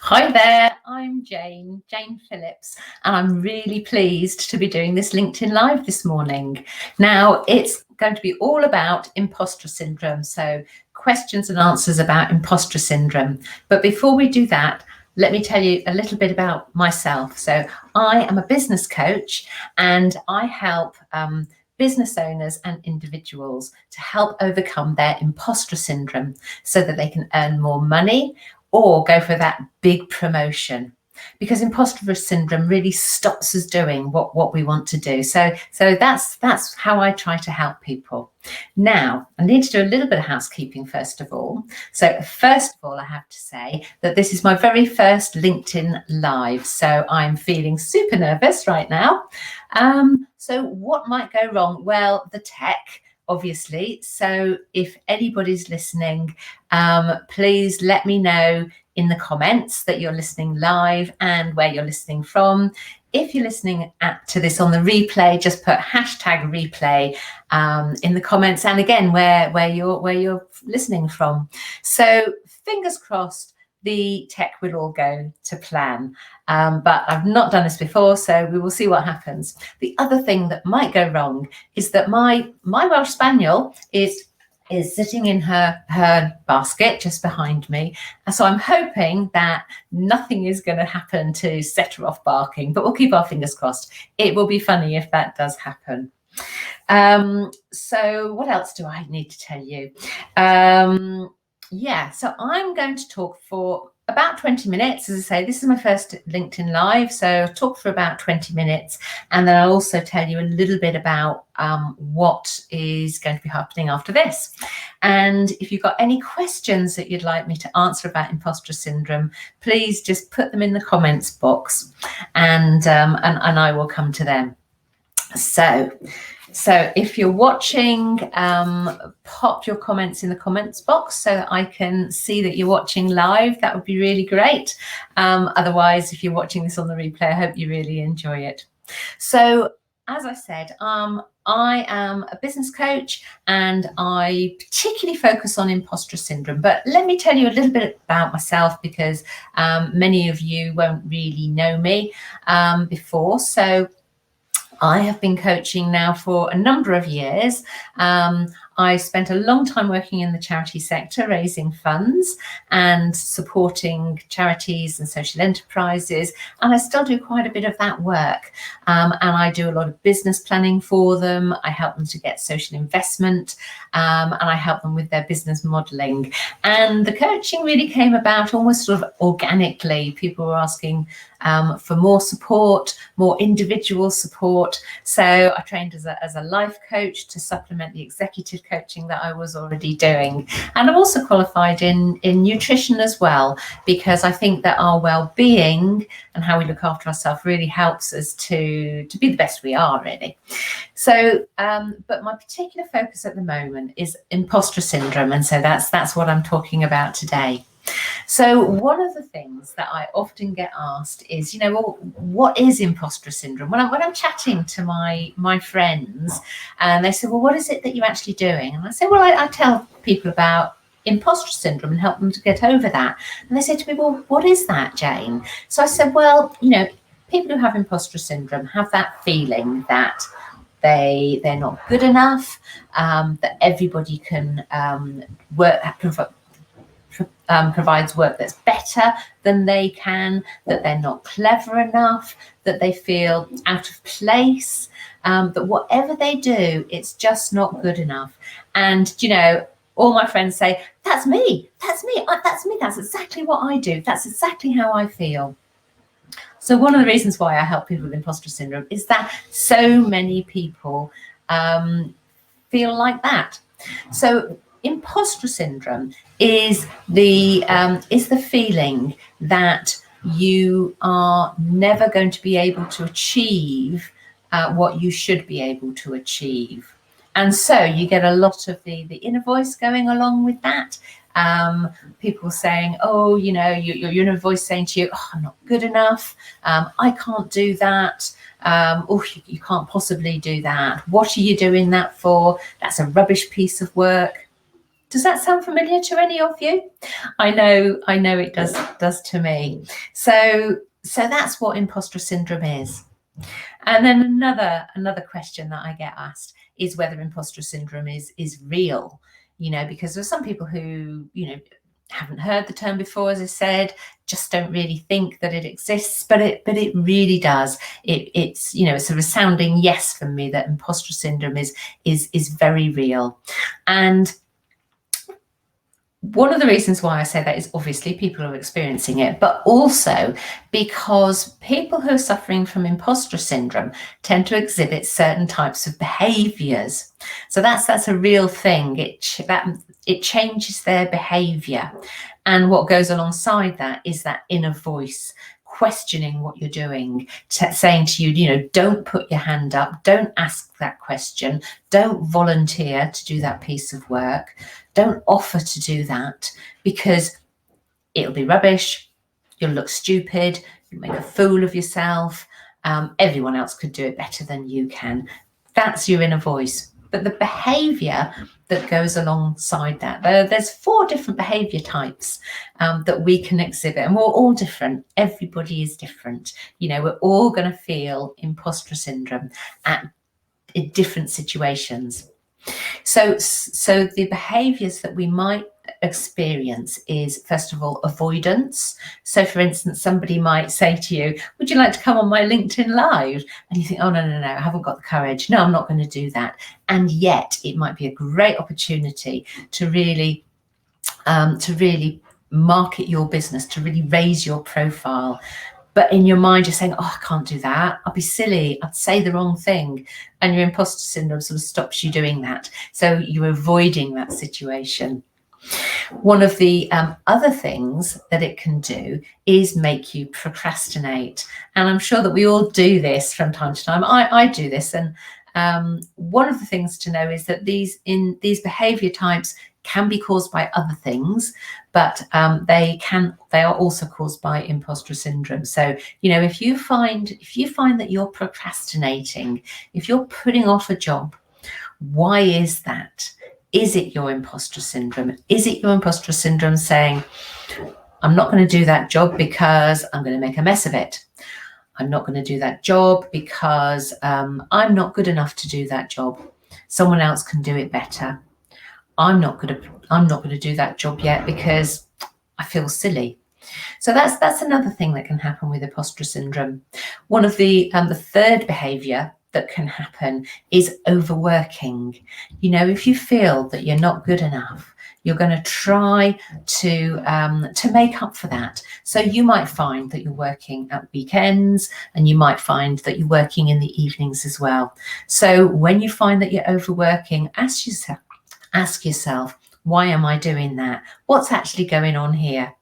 Hi there, I'm Jane Phillips, and I'm really pleased to be doing this LinkedIn Live this morning. Now, it's going to be all about imposter syndrome, so questions and answers about imposter syndrome. But before we do that, let me tell you a little bit about myself. So I am a business coach, and I help business owners and individuals to help overcome their imposter syndrome so that they can earn more money or go for that big promotion, because imposter syndrome really stops us doing what we want to do. So that's how I try to help people. Now, I need to do a little bit of housekeeping first of all. So first of all, I have to say that this is my very first LinkedIn Live. So I'm feeling super nervous right now. So what might go wrong? Well, the tech, obviously. So if anybody's listening, please let me know in the comments that you're listening live and where you're listening from. If you're listening to this on the replay, just put #replay in the comments, and again where you're listening from. So fingers crossed the tech will all go to plan. But I've not done this before, so we will see what happens. The other thing that might go wrong is that my Welsh Spaniel is sitting in her basket just behind me. And so I'm hoping that nothing is going to happen to set her off barking, but we'll keep our fingers crossed. It will be funny if that does happen. So what else do I need to tell you? So I'm going to talk for about 20 minutes. As I say, this is my first LinkedIn Live, so I'll talk for about 20 minutes, and then I'll also tell you a little bit about what is going to be happening after this. And if you've got any questions that you'd like me to answer about imposter syndrome, please just put them in the comments box, and I will come to them. So if you're watching, pop your comments in the comments box so that I can see that you're watching live. That would be really great. Otherwise, if you're watching this on the replay, I hope you really enjoy it. So as I said, I am a business coach, and I particularly focus on imposter syndrome. But let me tell you a little bit about myself, because many of you won't really know me before. So I have been coaching now for a number of years. I spent a long time working in the charity sector, raising funds and supporting charities and social enterprises. And I still do quite a bit of that work. And I do a lot of business planning for them. I help them to get social investment, and I help them with their business modeling. And the coaching really came about almost sort of organically. People were asking for more support, more individual support. So I trained as a life coach to supplement the executive coaching that I was already doing. And I'm also qualified in nutrition as well, because I think that our well-being and how we look after ourselves really helps us to be the best we are, really. So, but my particular focus at the moment is imposter syndrome. And so that's what I'm talking about today. So one of the things that I often get asked is, well, what is imposter syndrome? When I'm chatting to my friends, and they say, well, what is it that you're actually doing? And I say, well, I tell people about imposter syndrome and help them to get over that. And they say to me, well, what is that, Jane? So I said, well, people who have imposter syndrome have that feeling that they're not good enough, that everybody can provides work that's better than they can, that they're not clever enough, that they feel out of place, that whatever they do, it's just not good enough. And, all my friends say, that's me, that's exactly what I do, that's exactly how I feel. So one of the reasons why I help people with imposter syndrome is that so many people feel like that. So imposter syndrome is the feeling that you are never going to be able to achieve what you should be able to achieve. And so you get a lot of the inner voice going along with that. People saying, oh, your inner voice saying to you, oh, I'm not good enough. I can't do that. Oh, you can't possibly do that. What are you doing that for? That's a rubbish piece of work. Does that sound familiar to any of you? I know it does to me. So that's what imposter syndrome is. And then another question that I get asked is whether imposter syndrome is real, because there's some people who, haven't heard the term before, as I said, just don't really think that it exists, but it really does. It's it's a resounding yes from me that imposter syndrome is very real. And one of the reasons why I say that is obviously people are experiencing it, but also because people who are suffering from imposter syndrome tend to exhibit certain types of behaviours. So that's a real thing. It changes their behaviour, and what goes alongside that is that inner voice questioning what you're doing, saying to you, don't put your hand up, don't ask that question, don't volunteer to do that piece of work, don't offer to do that because it'll be rubbish, you'll look stupid, you'll make a fool of yourself, everyone else could do it better than you can. That's your inner voice. But the behaviour that goes alongside that, there's 4 different behaviour types that we can exhibit, and we're all different. Everybody is different. We're all going to feel imposter syndrome in different situations. So the behaviours that we might experience is, first of all, avoidance. So for instance, somebody might say to you, would you like to come on my LinkedIn Live? And you think, oh, no, I haven't got the courage. No, I'm not going to do that. And yet it might be a great opportunity to really market your business, to really raise your profile. But in your mind, you're saying, oh, I can't do that. I'll be silly. I'd say the wrong thing. And your imposter syndrome sort of stops you doing that. So you're avoiding that situation. One of the other things that it can do is make you procrastinate. And I'm sure that we all do this from time to time. I do this. And one of the things to know is that these behavior types can be caused by other things, but they are also caused by imposter syndrome. So, if you find that you're procrastinating, if you're putting off a job, why is that? Is it your imposter syndrome? Is it your imposter syndrome saying, I'm not going to do that job because I'm going to make a mess of it? I'm not going to do that job because I'm not good enough to do that job. Someone else can do it better. I'm not going to do that job yet because I feel silly. So that's another thing that can happen with imposter syndrome. One of the third behaviour that can happen is overworking. If you feel that you're not good enough, you're going to try to make up for that. So you might find that you're working at weekends, and you might find that you're working in the evenings as well. So when you find that you're overworking, ask yourself, why am I doing that? What's actually going on here?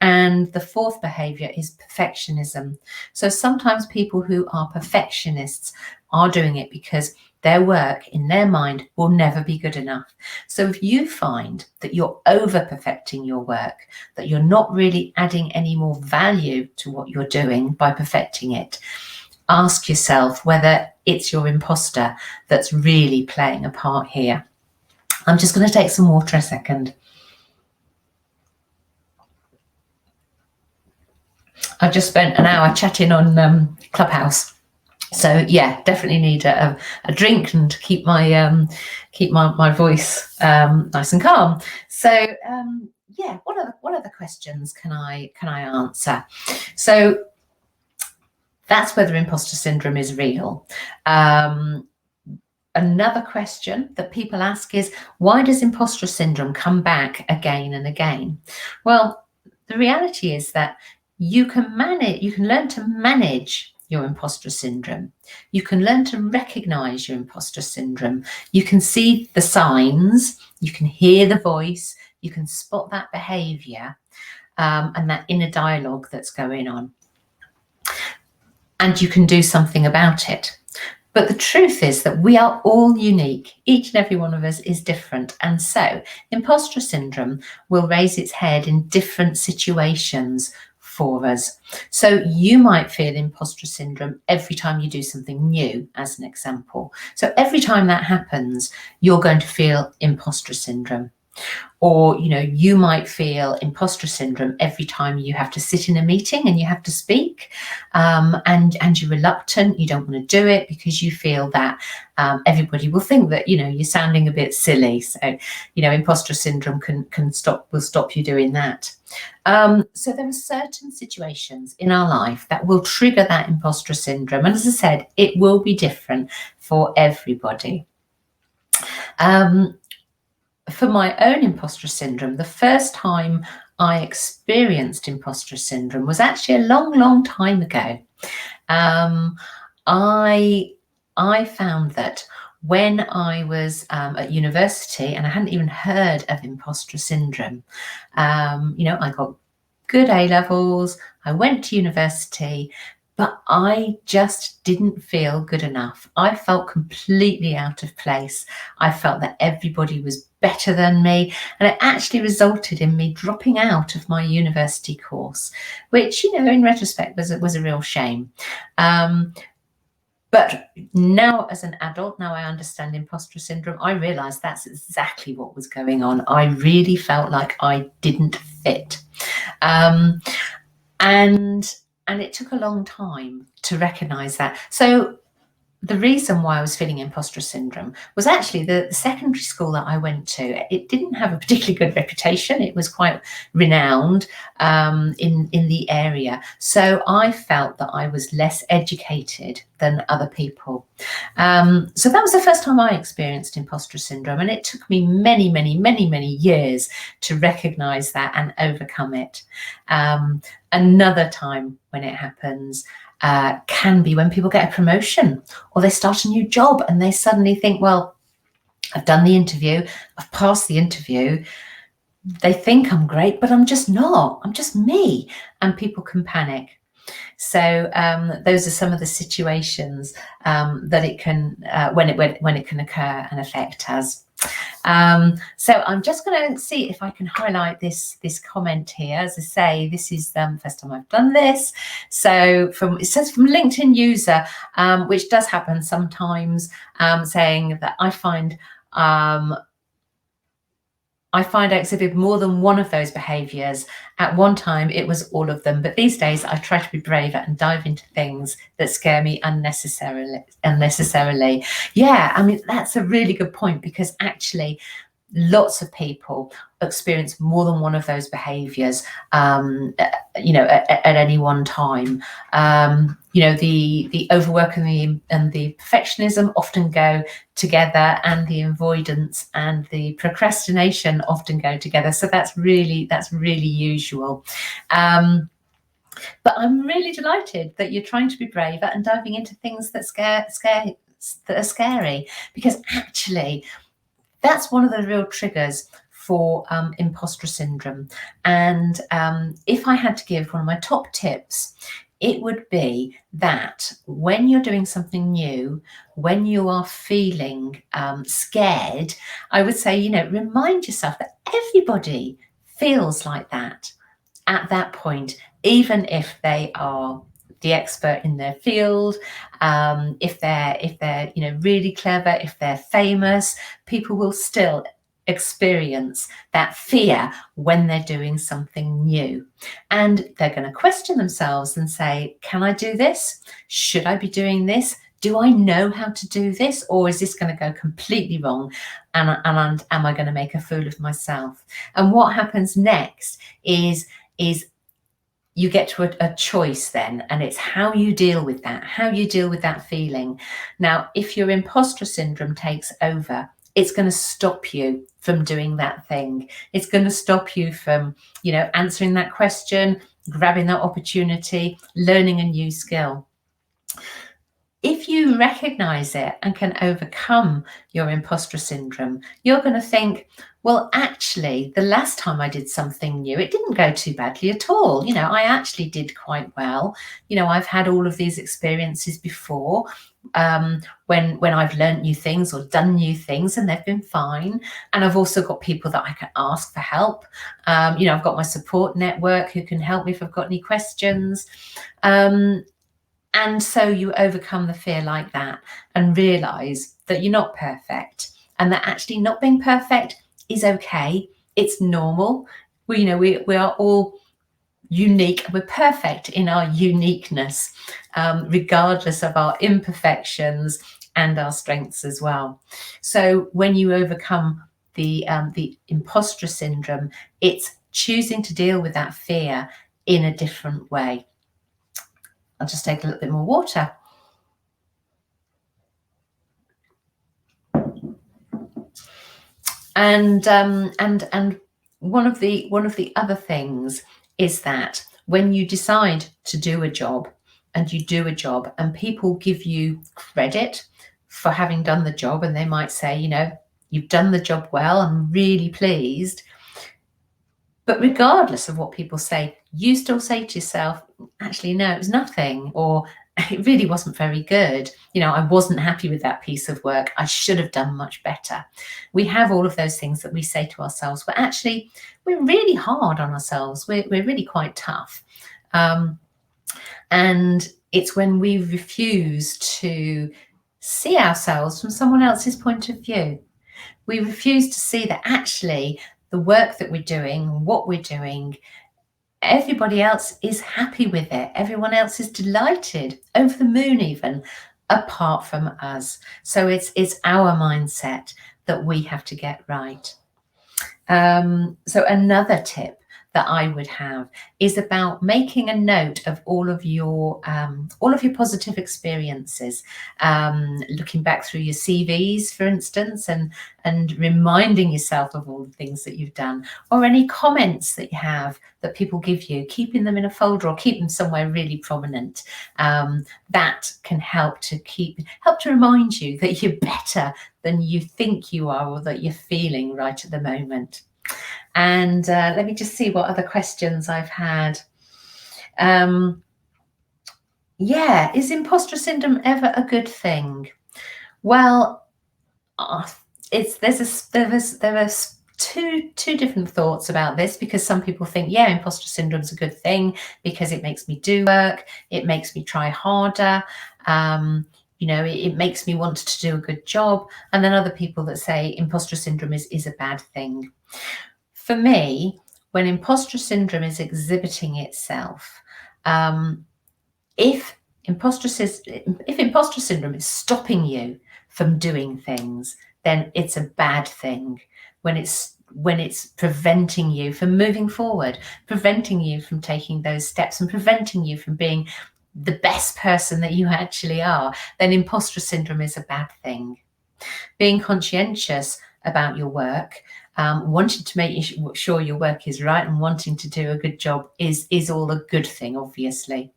And the fourth behavior is perfectionism. So sometimes people who are perfectionists are doing it because their work in their mind will never be good enough. So if you find that you're over perfecting your work, that you're not really adding any more value to what you're doing by perfecting it, ask yourself whether it's your imposter that's really playing a part here. I'm just going to take some water a second. I've just spent an hour chatting on Clubhouse, so yeah, definitely need a drink and to keep my voice nice and calm. So yeah, what other questions can I answer? So that's whether imposter syndrome is real. Another question that people ask is, why does imposter syndrome come back again and again? Well, the reality is that you can learn to manage your imposter syndrome. You can learn to recognize your imposter syndrome. You can see the signs, you can hear the voice, you can spot that behavior and that inner dialogue that's going on. And you can do something about it. But the truth is that we are all unique. Each and every one of us is different. And so imposter syndrome will raise its head in different situations for us. So you might feel imposter syndrome every time you do something new, as an example. So every time that happens, you're going to feel imposter syndrome. Or, you might feel imposter syndrome every time you have to sit in a meeting and you have to speak, and you're reluctant, you don't want to do it because you feel that everybody will think that, you're sounding a bit silly. So, imposter syndrome will stop you doing that. So there are certain situations in our life that will trigger that imposter syndrome. And as I said, it will be different for everybody. For my own imposter syndrome, the first time I experienced imposter syndrome was actually a long, long time ago. I found that when I was at university, and I hadn't even heard of imposter syndrome, I got good A levels, I went to university, but I just didn't feel good enough. I felt completely out of place. I felt that everybody was better than me, and it actually resulted in me dropping out of my university course, which, in retrospect was a real shame. But now, as an adult, now I understand imposter syndrome, I realised that's exactly what was going on. I really felt like I didn't fit. And it took a long time to recognise that. So the reason why I was feeling imposter syndrome was actually the secondary school that I went to. It didn't have a particularly good reputation. It was quite renowned in the area. So I felt that I was less educated than other people. So that was the first time I experienced imposter syndrome. And it took me many, many, many, many years to recognise that and overcome it. Another time when it happens can be when people get a promotion or they start a new job and they suddenly think, well, I've done the interview, I've passed the interview, they think I'm great, but I'm just not, I'm just me, and people can panic. So those are some of the situations that it can when it can occur and affect us. So I'm just going to see if I can highlight this comment here. As I say, this is the first time I've done this. So it says from LinkedIn user, which does happen sometimes, saying that I find I exhibit more than one of those behaviours. At one time, it was all of them. But these days, I try to be braver and dive into things that scare me unnecessarily. Yeah, I mean, that's a really good point, because actually, lots of people experience more than one of those behaviours, at any one time. The overwork and the perfectionism often go together, and the avoidance and the procrastination often go together. So that's really usual. But I'm really delighted that you're trying to be braver and diving into things that are scary, because actually that's one of the real triggers for imposter syndrome. And if I had to give one of my top tips, it would be that when you're doing something new, when you are feeling scared, I would say, remind yourself that everybody feels like that at that point, even if they are the expert in their field, if they're really clever, if they're famous, people will still experience that fear when they're doing something new, and they're going to question themselves and say, can I do this? Should I be doing this? Do I know how to do this, or is this going to go completely wrong, and am I going to make a fool of myself? And what happens next is you get to a choice then, and it's how you deal with that feeling. Now, if your imposter syndrome takes over, it's going to stop you from doing that thing. It's going to stop you from, answering that question, grabbing that opportunity, learning a new skill. If you recognize it and can overcome your imposter syndrome, you're going to think, well, actually, the last time I did something new, it didn't go too badly at all. I actually did quite well. I've had all of these experiences before, when I've learned new things or done new things, and they've been fine. And I've also got people that I can ask for help. I've got my support network who can help me if I've got any questions. And so you overcome the fear like that and realize that you're not perfect, and that actually not being perfect is okay. It's normal. We are all unique. We're perfect in our uniqueness, regardless of our imperfections and our strengths as well. So when you overcome the imposter syndrome, it's choosing to deal with that fear in a different way. I'll just take a little bit more water. And one of the other things is that when you decide to do a job, and you do a job, and people give you credit for having done the job, and they might say, you've done the job well, I'm really pleased. But regardless of what people say, you still say to yourself, actually, no, it was nothing, or it really wasn't very good. I wasn't happy with that piece of work. I should have done much better. We have all of those things that we say to ourselves, but actually, we're really hard on ourselves. We're really quite tough. And it's when we refuse to see ourselves from someone else's point of view. We refuse to see that actually the work that we're doing, what we're doing, everybody else is happy with it. Everyone else is delighted, over the moon even, apart from us. So it's our mindset that we have to get right. So another tip that I would have is about making a note of all of your positive experiences, looking back through your CVs, for instance, and reminding yourself of all the things that you've done, or any comments that you have that people give you, keeping them in a folder or keep them somewhere really prominent. That can help to remind you that you're better than you think you are, or that you're feeling right at the moment. And let me just see what other questions I've had. Is imposter syndrome ever a good thing? Well, there are two different thoughts about this, because some people think, imposter syndrome is a good thing because it makes me do work, it makes me try harder, it makes me want to do a good job. And then other people that say imposter syndrome is a bad thing. For me, when imposter syndrome is exhibiting itself, if imposter syndrome is stopping you from doing things, then it's a bad thing. When it's preventing you from moving forward, preventing you from taking those steps, and preventing you from being the best person that you actually are, then imposter syndrome is a bad thing. Being conscientious about your work, wanting to make sure your work is right, and wanting to do a good job is all a good thing, obviously.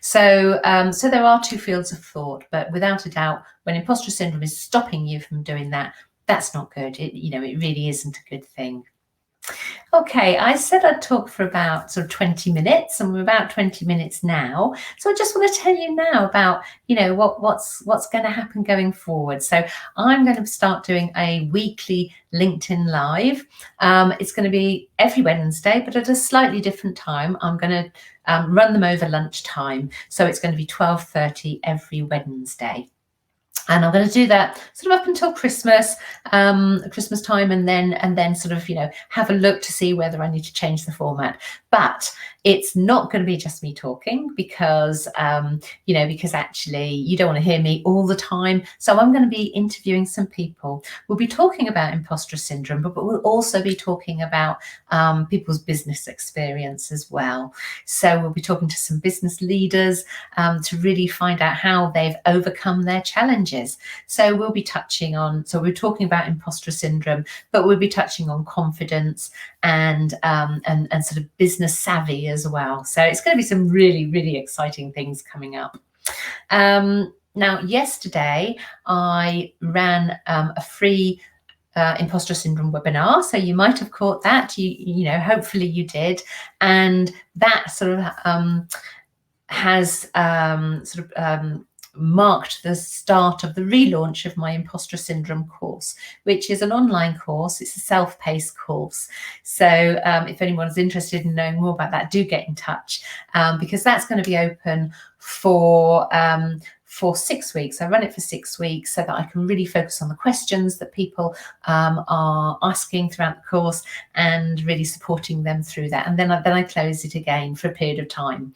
So there are two fields of thought, but without a doubt, when imposter syndrome is stopping you from doing that, that's not good. It really isn't a good thing. Okay, I said I'd talk for about sort of 20 minutes, and we're about 20 minutes now. So I just want to tell you now about, what's going to happen going forward. So I'm going to start doing a weekly LinkedIn Live. It's going to be every Wednesday, but at a slightly different time. I'm going to run them over lunchtime. So it's going to be 12:30 every Wednesday. And I'm going to do that sort of up until Christmas time, and then sort of, have a look to see whether I need to change the format. But it's not going to be just me talking, because actually you don't want to hear me all the time. So I'm going to be interviewing some people. We'll be talking about imposter syndrome, but we'll also be talking about people's business experience as well. So we'll be talking to some business leaders to really find out how they've overcome their challenges. So we're talking about imposter syndrome, but we'll be touching on confidence and sort of business savvy as well. So it's going to be some really, really exciting things coming up. Now, yesterday I ran a free imposter syndrome webinar, so you might have caught that. Hopefully you did, and that sort of has marked the start of the relaunch of my imposter syndrome course, which is an online course. It's a self-paced course. So if anyone's interested in knowing more about that, do get in touch, because that's going to be open for for 6 weeks. I run it for 6 weeks so that I can really focus on the questions that people are asking throughout the course and really supporting them through that. And then I close it again for a period of time.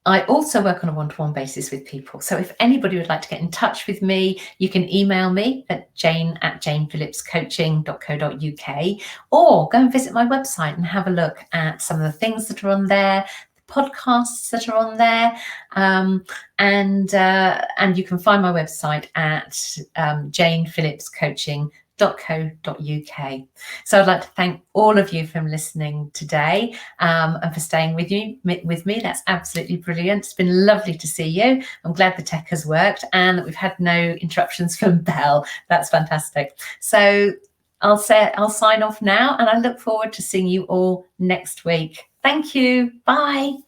I also work on a one-to-one basis with people. So if anybody would like to get in touch with me, you can email me at jane@janephillipscoaching.co.uk, or go and visit my website and have a look at some of the things that are on there, the podcasts that are on there, and you can find my website at janephillipscoaching.co.uk. So I'd like to thank all of you for listening today, and for staying with me. That's absolutely brilliant. It's been lovely to see you. I'm glad the tech has worked and that we've had no interruptions from Belle. That's fantastic. So I'll sign off now, and I look forward to seeing you all next week. Thank you. Bye.